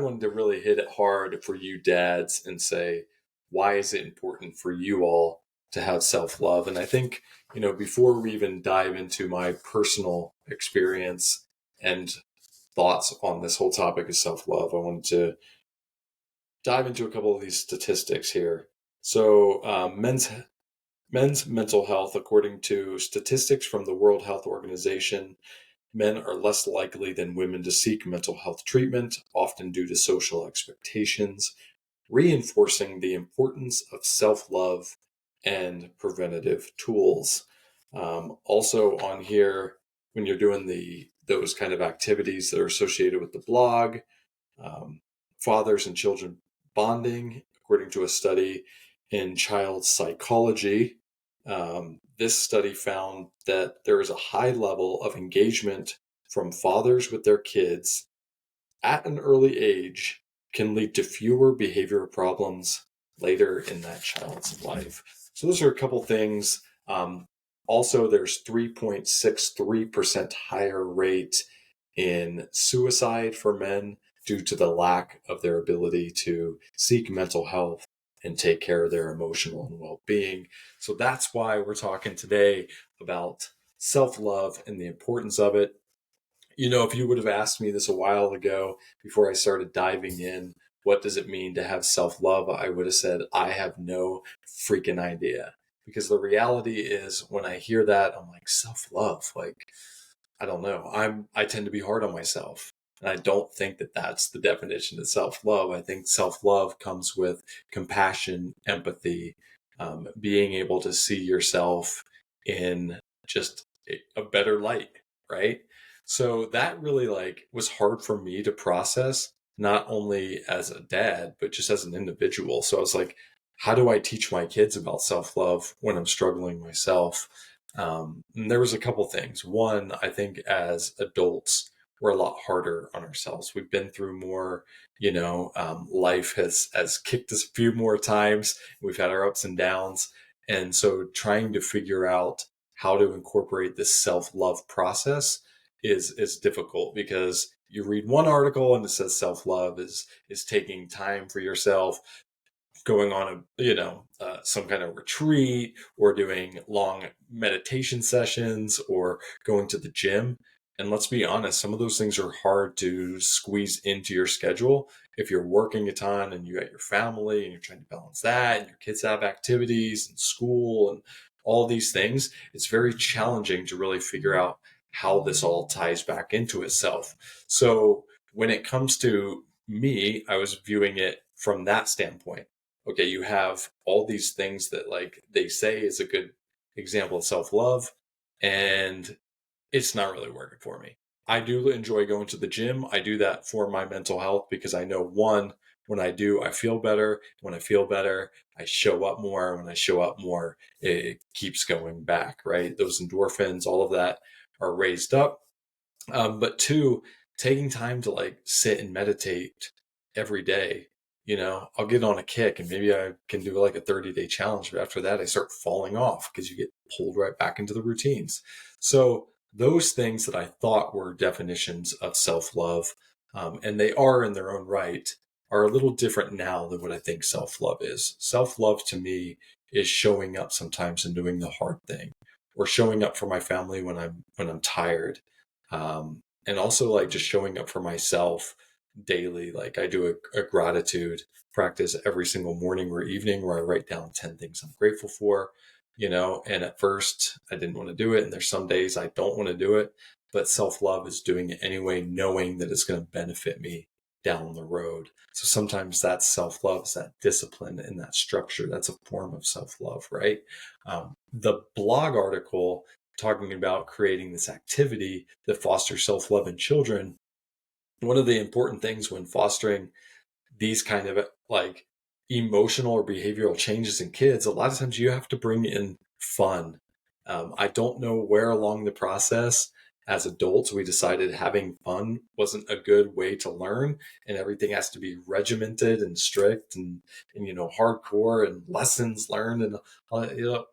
wanted to really hit it hard for you dads and say, why is it important for you all to have self love? And I think, before we even dive into my personal experience and thoughts on this whole topic of self love, I wanted to dive into a couple of these statistics here. So, men's mental health, according to statistics from the World Health Organization, men are less likely than women to seek mental health treatment, often due to social expectations, reinforcing the importance of self love and preventative tools. Also, on here, when you're doing those kind of activities that are associated with the blog, um, fathers and children bonding, according to a study in child psychology. This study found that there is a high level of engagement from fathers with their kids at an early age can lead to fewer behavioral problems later in that child's life. So those are a couple things. Also, there's 3.63% higher rate in suicide for men due to the lack of their ability to seek mental health and take care of their emotional and well-being. So that's why we're talking today about self-love and the importance of it. If you would have asked me this a while ago before I started diving in, what does it mean to have self-love? I would have said, I have no freaking idea. Because the reality is when I hear that, I'm like, self-love, like, I don't know. I tend to be hard on myself. And I don't think that that's the definition of self-love. I think self-love comes with compassion, empathy, being able to see yourself in just a better light, right? So that really was hard for me to process, not only as a dad, but just as an individual. So I was like, how do I teach my kids about self-love when I'm struggling myself? And there was a couple things. One, I think as adults, we're a lot harder on ourselves. We've been through more, life has kicked us a few more times. We've had our ups and downs. And so trying to figure out how to incorporate this self-love process is difficult because you read one article and it says self-love is taking time for yourself, going on some kind of retreat or doing long meditation sessions or going to the gym. And let's be honest, some of those things are hard to squeeze into your schedule if you're working a ton and you got your family and you're trying to balance that and your kids have activities and school and all these things. It's very challenging to really figure out how this all ties back into itself. So when it comes to me, I was viewing it from that standpoint. Okay, you have all these things that they say is a good example of self-love, and it's not really working for me. I do enjoy going to the gym. I do that for my mental health because I know, one, when I do, I feel better. When I feel better, I show up more. When I show up more, it keeps going back, right? Those endorphins, all of that are raised up. But two, taking time to sit and meditate every day. I'll get on a kick and maybe I can do a 30-day challenge. But after that, I start falling off because you get pulled right back into the routines. So those things that I thought were definitions of self-love, and they are in their own right, are a little different now than what I think self-love is. Self-love to me is showing up sometimes and doing the hard thing, or showing up for my family when I'm tired, and also just showing up for myself daily. I do a gratitude practice every single morning or evening where I write down 10 things I'm grateful for, and at first I didn't want to do it. And there's some days I don't want to do it, but self-love is doing it anyway, knowing that it's going to benefit me down the road. So sometimes that's self-love, is that discipline and that structure. That's a form of self-love, right? The blog article talking about creating this activity that fosters self-love in children, one of the important things when fostering these kind of emotional or behavioral changes in kids, a lot of times you have to bring in fun. I don't know where along the process as adults we decided having fun wasn't a good way to learn, and everything has to be regimented and strict and hardcore and lessons learned and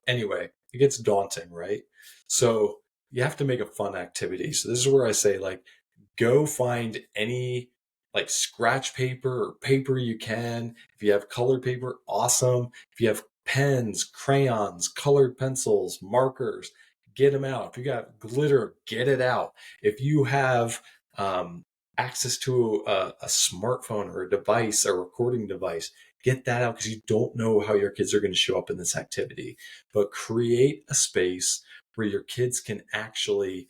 anyway, it gets daunting, right? So you have to make a fun activity. So this is where I say go find any like scratch paper or paper, you can. If you have colored paper, awesome. If you have pens, crayons, colored pencils, markers, get them out. If you got glitter, get it out. If you have access to a smartphone or a device, a recording device, get that out, because you don't know how your kids are going to show up in this activity. But create a space where your kids can actually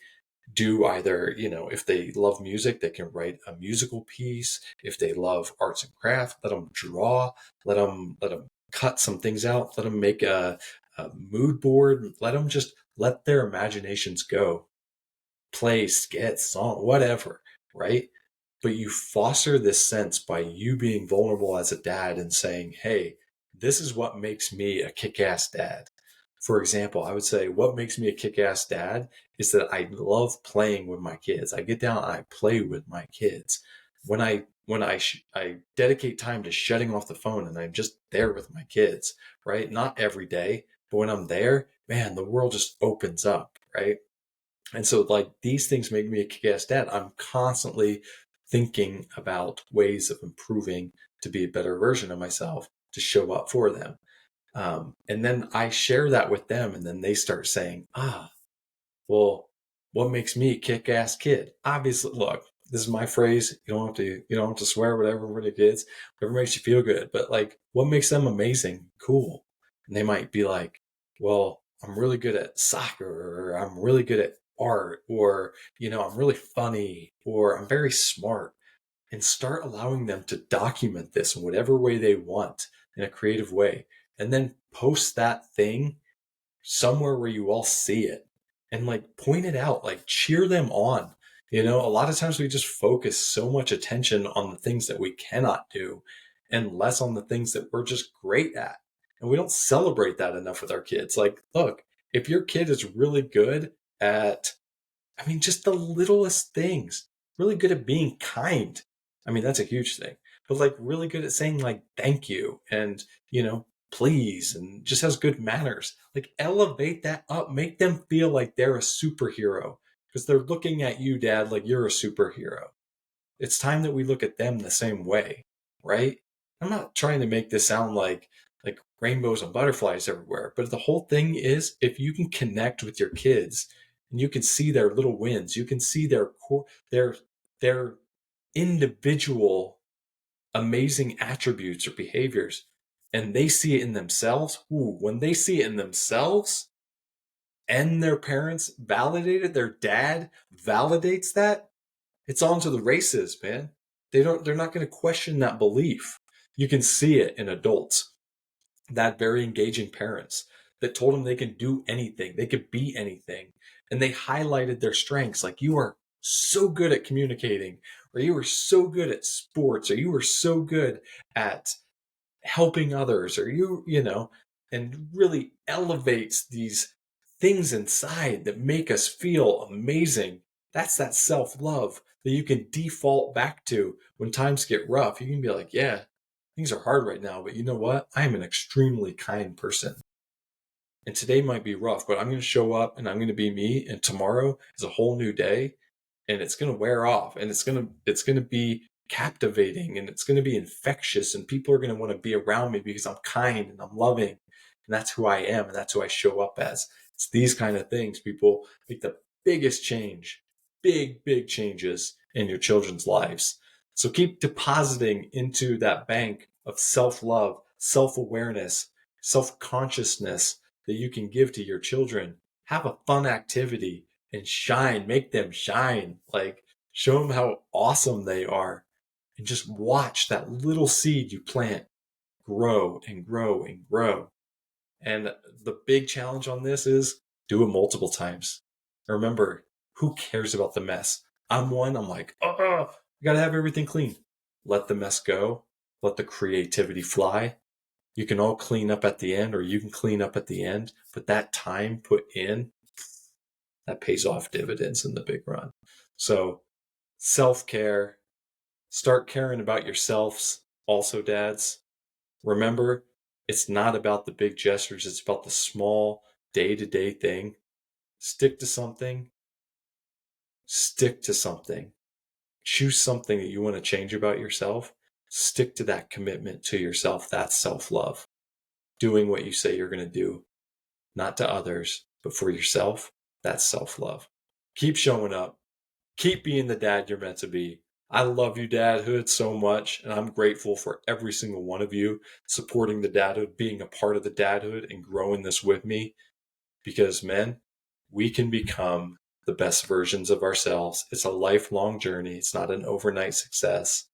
do either, if they love music, they can write a musical piece. If they love arts and crafts, let them draw, let them cut some things out, let them make a mood board, let their imaginations go, play, skit, song, whatever, right? But you foster this sense by you being vulnerable as a dad and saying, hey, this is what makes me a kick-ass dad. For example, I would say what makes me a kick-ass dad is that I love playing with my kids. I get down and I play with my kids. When I dedicate time to shutting off the phone and I'm just there with my kids, right? Not every day, but when I'm there, man, the world just opens up, right? And so, like, these things make me a kick-ass dad. I'm constantly thinking about ways of improving to be a better version of myself, to show up for them. And then I share that with them, and then they start saying, well, what makes me a kick-ass kid? Obviously, look, this is my phrase. You don't have to swear, whatever, for the kids, whatever makes you feel good. But like, what makes them amazing, cool? And they might be like, well, I'm really good at soccer, or I'm really good at art, or, I'm really funny, or I'm very smart. And start allowing them to document this in whatever way they want, in a creative way. And then post that thing somewhere where you all see it, and like point it out, like cheer them on. A lot of times we just focus so much attention on the things that we cannot do and less on the things that we're just great at. And we don't celebrate that enough with our kids. Like, look, if your kid is really good at, just the littlest things, really good at being kind. That's a huge thing, but like really good at saying like thank you and, please, and just has good manners. Like, elevate that up, make them feel like they're a superhero, because they're looking at you, dad, like you're a superhero. It's time that we look at them the same way, right? I'm not trying to make this sound like rainbows and butterflies everywhere, but the whole thing is, if you can connect with your kids and you can see their little wins, you can see their individual amazing attributes or behaviors, and they see it in themselves. When they see it in themselves and their parents validate it, their dad validates that, it's on to the races, man. They're not going to question that belief. You can see it in adults that very engaging parents that told them they can do anything, they could be anything, and they highlighted their strengths, like, you are so good at communicating, or you are so good at sports, or you are so good at helping others, or and really elevates these things inside that make us feel amazing. That's that self-love that you can default back to when times get rough. You can be like, yeah, things are hard right now, but you know what? I am an extremely kind person. And today might be rough, but I'm going to show up and I'm going to be me. And tomorrow is a whole new day, and it's going to wear off, and it's going to be captivating, and it's going to be infectious, and people are going to want to be around me because I'm kind and I'm loving. And that's who I am. And that's who I show up as. It's these kind of things, people, make the biggest change, big changes in your children's lives. So keep depositing into that bank of self-love, self-awareness, self-consciousness that you can give to your children. Have a fun activity and shine, make them shine. Like, show them how awesome they are, and just watch that little seed you plant grow and grow and grow. And the big challenge on this is, do it multiple times. Remember, who cares about the mess? I'm one, I'm like, I gotta have everything clean. Let the mess go. Let the creativity fly. You can all clean up at the end, or you can clean up at the end, but that time put in, that pays off dividends in the big run. So, self-care, start caring about yourselves. Also, dads, remember, it's not about the big gestures, it's about the small day-to-day thing. Stick to something. Stick to something. choose something that you want to change about yourself. Stick to that commitment to yourself. That's self-love. Doing what you say you're going to do, not to others, but for yourself. That's self-love. Keep showing up. Keep being the dad you're meant to be. I love you, Dadhood, so much, and I'm grateful for every single one of you supporting the Dadhood, being a part of the Dadhood, and growing this with me. Because, men, we can become the best versions of ourselves. It's a lifelong journey. It's not an overnight success.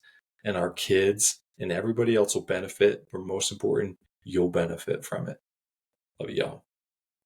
And our kids and everybody else will benefit. But most important, you'll benefit from it. Love y'all.